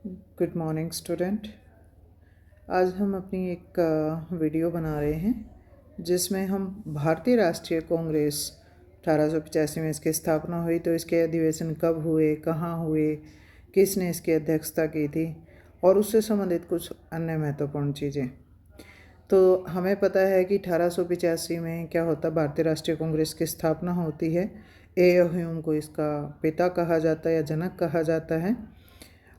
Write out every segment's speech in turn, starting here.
Good morning student. आज हम अपनी एक वीडियो बना रहे हैं जिसमें हम भारतीय राष्ट्रीय कांग्रेस 1885 में इसकी स्थापना हुई, तो इसके अधिवेशन कब हुए, कहाँ हुए, किसने इसकी अध्यक्षता की थी और उससे संबंधित कुछ अन्य महत्वपूर्ण चीज़ें। तो हमें पता है कि 1885 में क्या होता, भारतीय राष्ट्रीय कांग्रेस की स्थापना होती है। ए ह्यूम को इसका पिता कहा जाता है या जनक कहा जाता है।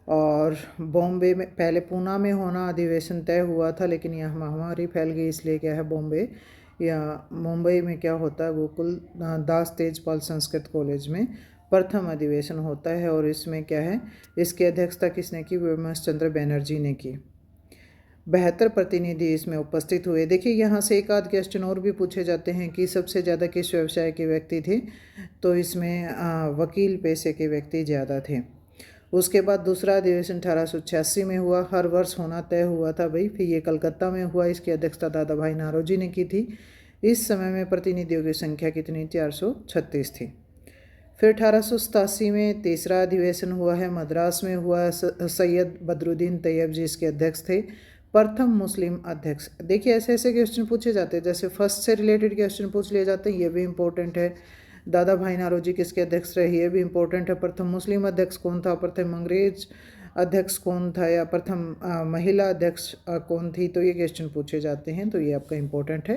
और बॉम्बे में पहले पूना में होना अधिवेशन तय हुआ था, लेकिन यह महामारी फैल गई, इसलिए क्या है बॉम्बे या मुंबई में क्या होता है, गोकुल दास तेजपाल संस्कृत कॉलेज में प्रथम अधिवेशन होता है। और इसमें क्या है, इसकी अध्यक्षता किसने की, विमर्श चंद्र बनर्जी ने की। 72 प्रतिनिधि इसमें उपस्थित हुए। देखिए यहाँ से एक आध क्वेश्चन और भी पूछे जाते हैं कि सबसे ज़्यादा किस व्यवसाय के व्यक्ति थे, तो इसमें वकील पेशे के व्यक्ति ज़्यादा थे। उसके बाद दूसरा अधिवेशन 1886 में हुआ, हर वर्ष होना तय हुआ था भाई। फिर ये कलकत्ता में हुआ, इसकी अध्यक्षता दादा भाई नारोजी ने की थी। इस समय में प्रतिनिधियों की संख्या कितनी, 436 थी। फिर 1887 में तीसरा अधिवेशन हुआ है, मद्रास में हुआ। सैयद बदरुद्दीन तैयब जी इसके अध्यक्ष थे, प्रथम मुस्लिम अध्यक्ष। देखिए ऐसे ऐसे क्वेश्चन पूछे जाते हैं, जैसे फर्स्ट से रिलेटेड क्वेश्चन पूछ लिए जाते हैं, ये भी इंपॉर्टेंट है। दादा भाई नारोजी किसके अध्यक्ष रहे, ये भी इंपॉर्टेंट है। प्रथम मुस्लिम अध्यक्ष कौन था, प्रथम अंग्रेज अध्यक्ष कौन था, या प्रथम महिला अध्यक्ष कौन थी, तो ये क्वेश्चन पूछे जाते हैं, तो ये आपका इंपॉर्टेंट है।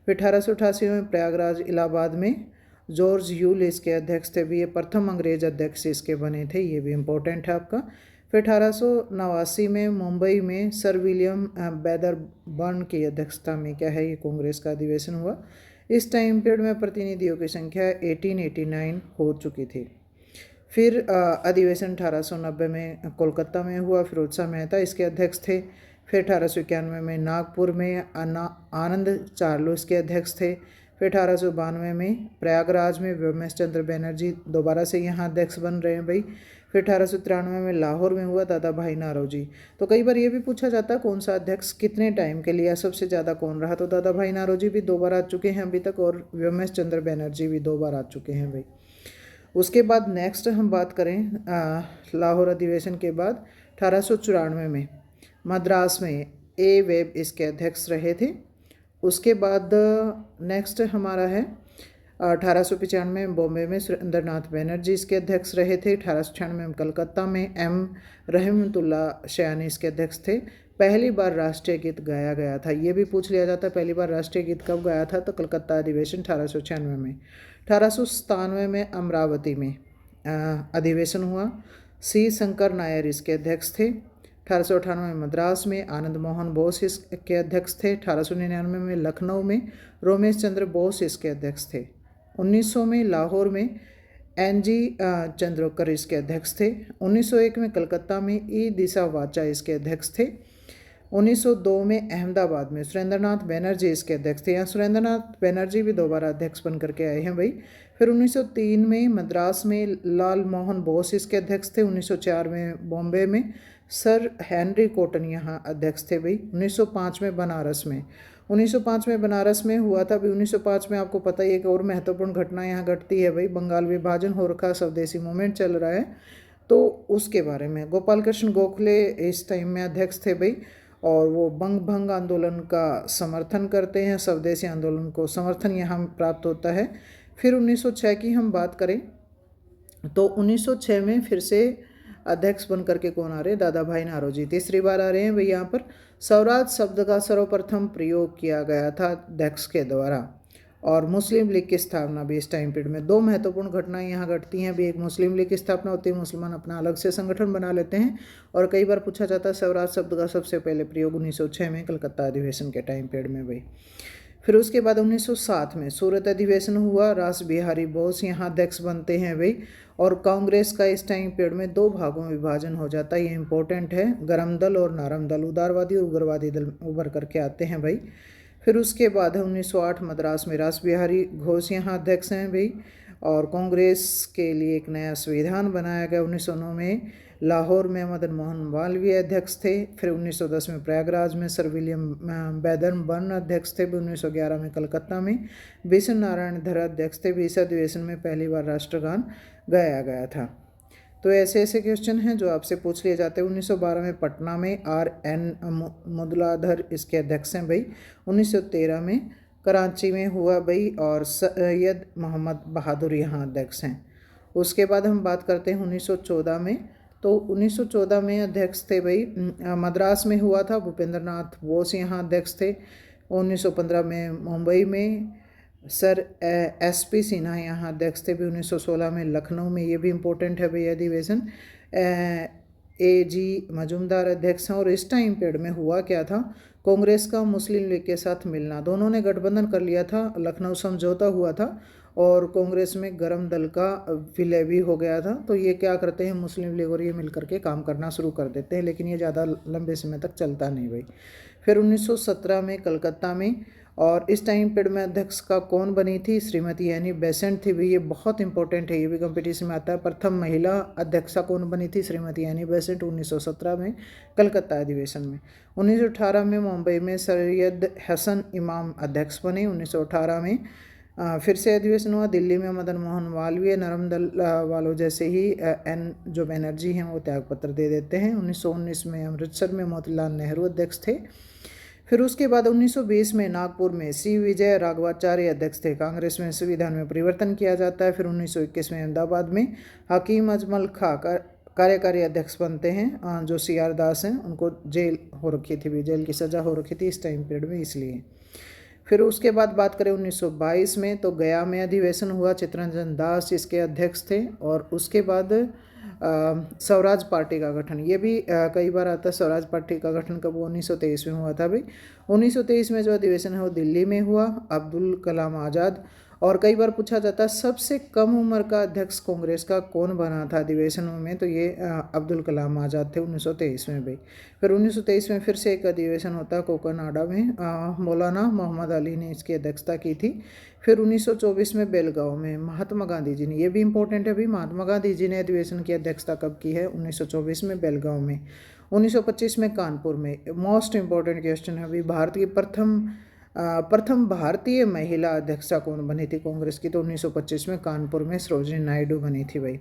फिर 1888 में प्रयागराज इलाहाबाद में जॉर्ज यूल इसके अध्यक्ष थे भी, ये प्रथम अंग्रेज अध्यक्ष इसके बने थे, ये भी इम्पोर्टेंट है आपका। फिर 1889 में मुंबई में सर विलियम वेदरबर्न की अध्यक्षता में क्या है, ये कांग्रेस का अधिवेशन हुआ। इस टाइम पीरियड में प्रतिनिधियों की संख्या 1889 हो चुकी थी। फिर अधिवेशन 1890 में कोलकाता में हुआ, फिरोज शाह मेहता इसके अध्यक्ष थे। फिर 1891 में नागपुर में आनंद चार्लो इसके अध्यक्ष थे। फिर 1892 में प्रयागराज में व्योमेश चंद्र बनर्जी दोबारा से यहाँ अध्यक्ष बन रहे हैं भाई। फिर 1893 में लाहौर में हुआ, दादा भाई नारोजी। तो कई बार ये भी पूछा जाता है कौन सा अध्यक्ष कितने टाइम के लिए, सबसे ज़्यादा कौन रहा, तो दादा भाई नारोजी भी 2 बार आ चुके हैं अभी तक, और व्योमेश चंद्र बनर्जी भी 2 बार आ चुके हैं भाई। उसके बाद नेक्स्ट हम बात करें लाहौर अधिवेशन के बाद 1894 में मद्रास में ए वेब इसके अध्यक्ष रहे थे। उसके बाद नेक्स्ट हमारा है 1895 में बॉम्बे में सुरेंद्रनाथ बनर्जी इसके अध्यक्ष रहे थे। 1896 में कलकत्ता में एम रहमतुल्ला शयानी इसके अध्यक्ष थे। पहली बार राष्ट्रीय गीत गाया गया था, ये भी पूछ लिया जाता है पहली बार राष्ट्रीय गीत कब गाया था, तो कलकत्ता अधिवेशन 1896 में। 1897 में अमरावती में अधिवेशन हुआ, सी शंकर नायर इसके अध्यक्ष थे। 1898 में मद्रास में आनंद मोहन बोस इसके अध्यक्ष थे। 1899 में लखनऊ में रोमेश चंद्र बोस इसके अध्यक्ष थे। 1900 में लाहौर में एन.जी. चंद्रोकर इसके अध्यक्ष थे। 1901 में कलकत्ता में ई दिशा वाचा इसके अध्यक्ष थे। 1902 में अहमदाबाद में सुरेंद्रनाथ बनर्जी इसके अध्यक्ष थे। यहाँ सुरेंद्रनाथ बनर्जी भी दोबारा अध्यक्ष बन करके आए हैं भाई। फिर 1903 में मद्रास में लाल मोहन बोस इसके अध्यक्ष थे। 1904 में बॉम्बे में सर हेनरी कॉटन यहाँ अध्यक्ष थे भाई। 1905 में बनारस में 1905 में बनारस में हुआ था भाई। 1905 में आपको पता ही एक और महत्वपूर्ण घटना यहाँ घटती है भाई, बंगाल विभाजन हो रखा, स्वदेशी मूवमेंट चल रहा है, तो उसके बारे में गोपाल कृष्ण गोखले इस टाइम में अध्यक्ष थे भाई, और वो बंग भंग आंदोलन का समर्थन करते हैं, स्वदेशी आंदोलन को समर्थन यहाँ प्राप्त होता है। फिर 1906 की हम बात करें तो 1906 में फिर से अध्यक्ष बन करके कौन आ रहे हैं, दादा भाई नारोजी तीसरी बार आ रहे हैं भाई। यहाँ पर स्वराज शब्द का सर्वप्रथम प्रयोग किया गया था अध्यक्ष के द्वारा, और मुस्लिम लीग की स्थापना भी इस टाइम पीरियड में। 2 महत्वपूर्ण घटनाएं यहाँ घटती हैं भी, एक मुस्लिम लीग की स्थापना होती है, मुसलमान अपना अलग से संगठन बना लेते हैं, और कई बार पूछा जाता है स्वराज शब्द का सबसे पहले प्रयोग 1906 में कलकत्ता अधिवेशन के टाइम पीरियड में भाई। फिर उसके बाद 1907 में सूरत अधिवेशन हुआ, रास बिहारी बोस यहाँ अध्यक्ष बनते हैं भाई, और कांग्रेस का इस टाइम पीरियड में 2 भागों में विभाजन हो जाता है, ये इंपॉर्टेंट है, गरम दल और नरम दल, उदारवादी और उग्रवादी दल उभर करके आते हैं भाई। फिर उसके बाद है 1908 मद्रास में रास बिहारी घोष यहाँ अध्यक्ष हैं भाई, और कांग्रेस के लिए एक नया संविधान बनाया गया। 1909 में लाहौर में मदन मोहन मालवीय अध्यक्ष थे। फिर 1910 में प्रयागराज में सर विलियम वेदरबर्न अध्यक्ष थे। 1911 में कलकत्ता में बिशन नारायण धर अध्यक्ष थे। इस अधिवेशन में पहली बार राष्ट्रगान गाया गया था। तो ऐसे ऐसे क्वेश्चन हैं जो आपसे पूछ लिए जाते हैं। 1912 में पटना में RN मुदलाधर इसके अध्यक्ष हैं भाई। 1913 में कराची में हुआ भाई, और सैयद मोहम्मद बहादुर यहाँ अध्यक्ष हैं। उसके बाद हम बात करते हैं 1914 में। तो 1914 में अध्यक्ष थे भाई, मद्रास में हुआ था, भूपेंद्र नाथ बोस यहाँ अध्यक्ष थे। 1915 में मुंबई में सर SP सिन्हा यहाँ अध्यक्ष थे भी। 1916 में लखनऊ में, ये भी इम्पोर्टेंट है भाई अधिवेशन, AG मजूमदार अध्यक्ष हैं। और इस टाइम पीरियड में हुआ क्या था, कांग्रेस का मुस्लिम लीग के साथ मिलना, दोनों ने गठबंधन कर लिया था, लखनऊ समझौता हुआ था और कांग्रेस में गरम दल का विलय भी हो गया था। तो ये क्या करते हैं, मुस्लिम लीग और ये मिलकर के काम करना शुरू कर देते हैं, लेकिन ये ज़्यादा लंबे समय तक चलता नहीं भाई। फिर 1917 में कलकत्ता में, और इस टाइम पीरियड में अध्यक्ष का कौन बनी थी, श्रीमती एनी बेसेंट थी भाई। ये बहुत इंपॉर्टेंट है, ये भी कंपटीशन में आता है। प्रथम महिला अध्यक्षा कौन बनी थी, श्रीमती एनी बेसेंट, 1917 में कलकत्ता अधिवेशन में। 1918 में मुंबई में सैयद हसन इमाम अध्यक्ष बने। 1918 में फिर से अधिवेशन हुआ। दिल्ली में मदन मोहन मालवीय, नरम दल वालों जैसे ही जो बनर्जी हैं वो त्यागपत्र दे देते हैं। 1919 में अमृतसर में मोतीलाल नेहरू अध्यक्ष थे। फिर उसके बाद 1920 में नागपुर में C विजय राघवाचार्य अध्यक्ष थे। कांग्रेस में संविधान में परिवर्तन किया जाता है। फिर 1921 में अहमदाबाद में हकीम अजमल खां कार्यकारी अध्यक्ष बनते हैं। जो CR दास हैं उनको जेल हो रखी थी, जेल की सज़ा हो रखी थी इस टाइम पीरियड में, इसलिए। फिर उसके बाद बात करें 1922 में, तो गया में अधिवेशन हुआ, चित्तरंजन दास इसके अध्यक्ष थे। और उसके बाद स्वराज पार्टी का गठन, ये भी कई बार आता है। स्वराज पार्टी का गठन कब, 1923 में हुआ था भाई। 1923 में जो अधिवेशन है वो दिल्ली में हुआ। अब्दुल कलाम आज़ाद, और कई बार पूछा जाता है सबसे कम उम्र का अध्यक्ष कांग्रेस का कौन बना था अधिवेशनों में, तो ये अब्दुल कलाम आज़ाद थे 1923 में भाई। फिर 1923 में फिर से एक अधिवेशन होता है कोकनाडा में, मौलाना मोहम्मद अली ने इसकी अध्यक्षता की थी। फिर 1924 में बेलगांव में महात्मा गांधी जी ने, ये भी इंपॉर्टेंट है भाई, महात्मा गांधी जी ने अधिवेशन की अध्यक्षता कब की है, 1924 में बेलगांव में। 1925 में कानपुर में। मोस्ट इंपॉर्टेंट क्वेश्चन है भाई, भारत की प्रथम भारतीय महिला अध्यक्षा कौन बनी थी कांग्रेस की, तो 1925 में कानपुर में सरोजिनी नायडू बनी थी भाई।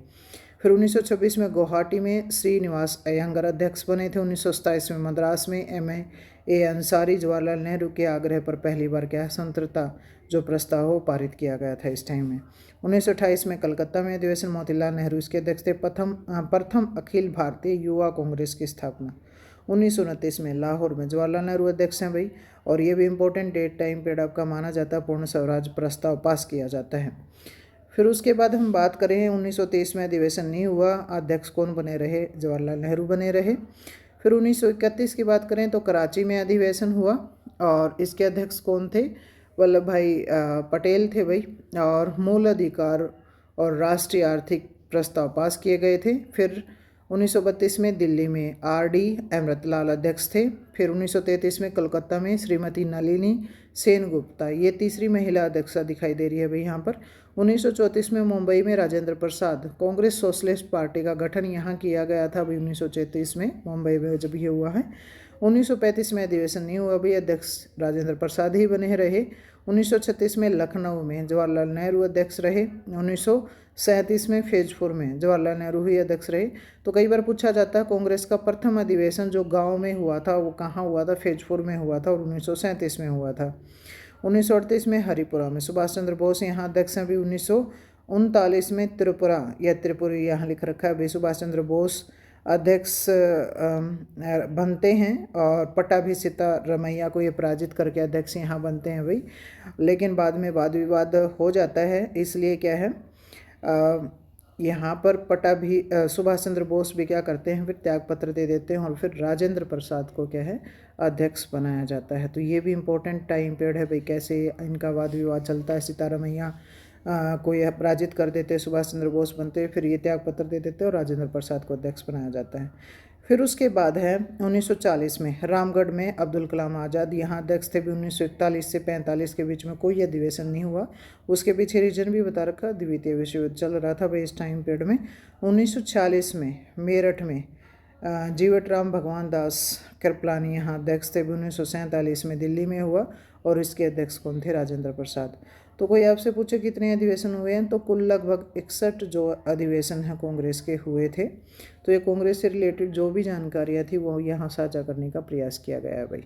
फिर 1926 में गुवाहाटी में श्रीनिवास अयंगर अध्यक्ष बने थे। 1927 में मद्रास में MA अंसारी, जवाहरलाल नेहरू के आग्रह पर पहली बार क्या स्वतंत्रता जो प्रस्ताव हो पारित किया गया था इस टाइम में। 1928 में कलकत्ता में अधिवेशन, मोतीलाल नेहरू इसके अध्यक्ष थे। प्रथम अखिल भारतीय युवा कांग्रेस की स्थापना 1929 में लाहौर में, जवाहरलाल नेहरू अध्यक्ष हैं भाई। और ये भी इंपॉर्टेंट डेट टाइम पीरियड आपका माना जाता है, पूर्ण स्वराज प्रस्ताव पास किया जाता है। फिर उसके बाद हम बात करें 1923 में अधिवेशन नहीं हुआ, अध्यक्ष कौन बने रहे, जवाहरलाल नेहरू बने रहे। फिर 1931 की बात करें तो कराची में अधिवेशन हुआ, और इसके अध्यक्ष कौन थे, वल्लभ भाई पटेल थे भाई। और मूल अधिकार और राष्ट्रीय आर्थिक प्रस्ताव पास किए गए थे। फिर 1932 में दिल्ली में RD अमृतलाल अध्यक्ष थे। फिर 1933 में कलकत्ता में श्रीमती नलिनी सेनगुप्ता, ये तीसरी महिला अध्यक्षा दिखाई दे रही है भाई यहाँ पर। 1934 में मुंबई में राजेंद्र प्रसाद, कांग्रेस सोशलिस्ट पार्टी का गठन यहाँ किया गया था भाई 1934 में, मुंबई में जब ये हुआ है। 1935 में अधिवेशन नहीं हुआ भाई, अध्यक्ष राजेंद्र प्रसाद ही बने रहे। 1936 में लखनऊ में जवाहरलाल नेहरू अध्यक्ष रहे। 1937 में फैजपुर में जवाहरलाल नेहरू ही अध्यक्ष रहे। तो कई बार पूछा जाता है कांग्रेस का प्रथम अधिवेशन जो गांव में हुआ था वो कहाँ हुआ था, फैजपुर में हुआ था, और 1937 में हुआ था। 1938 में हरिपुरा में सुभाष चंद्र बोस यहाँ अध्यक्ष हैं भी। 1939 में त्रिपुरा, यह त्रिपुरी यहाँ लिख रखा है भाई, सुभाष चंद्र बोस अध्यक्ष बनते हैं। और पट्टाभिसिता रमैया को ये पराजित करके अध्यक्ष यहाँ बनते हैं भाई। लेकिन बाद में वाद विवाद हो जाता है, इसलिए क्या है यहाँ पर सुभाष चंद्र बोस भी क्या करते हैं, फिर त्यागपत्र दे देते हैं, और फिर राजेंद्र प्रसाद को क्या है अध्यक्ष बनाया जाता है। तो ये भी इम्पोर्टेंट टाइम पीरियड है भाई, कैसे इनका वाद विवाद चलता है। सीतारमैया को यह पराजित कर देते, सुभाष चंद्र बोस बनते, फिर ये त्यागपत्र दे देते और राजेंद्र प्रसाद को अध्यक्ष बनाया जाता है। फिर उसके बाद है 1940 में रामगढ़ में अब्दुल कलाम आज़ाद यहाँ अध्यक्ष थे भी। 1941 से 45 के बीच में कोई अधिवेशन नहीं हुआ। उसके पीछे रीजन भी बता रखा, द्वितीय विश्व युद्ध चल रहा था भाई इस टाइम पीरियड में। 1946 में मेरठ में जीवट राम भगवान दास कृपलानी यहाँ अध्यक्ष थे भी। 1947 में दिल्ली में हुआ, और इसके अध्यक्ष कौन थे, राजेंद्र प्रसाद। तो कोई आपसे पूछे कितने अधिवेशन हुए हैं, तो कुल लगभग 61 जो अधिवेशन हैं कांग्रेस के हुए थे। तो ये कांग्रेस से रिलेटेड जो भी जानकारियाँ थी वो यहाँ साझा करने का प्रयास किया गया है भाई।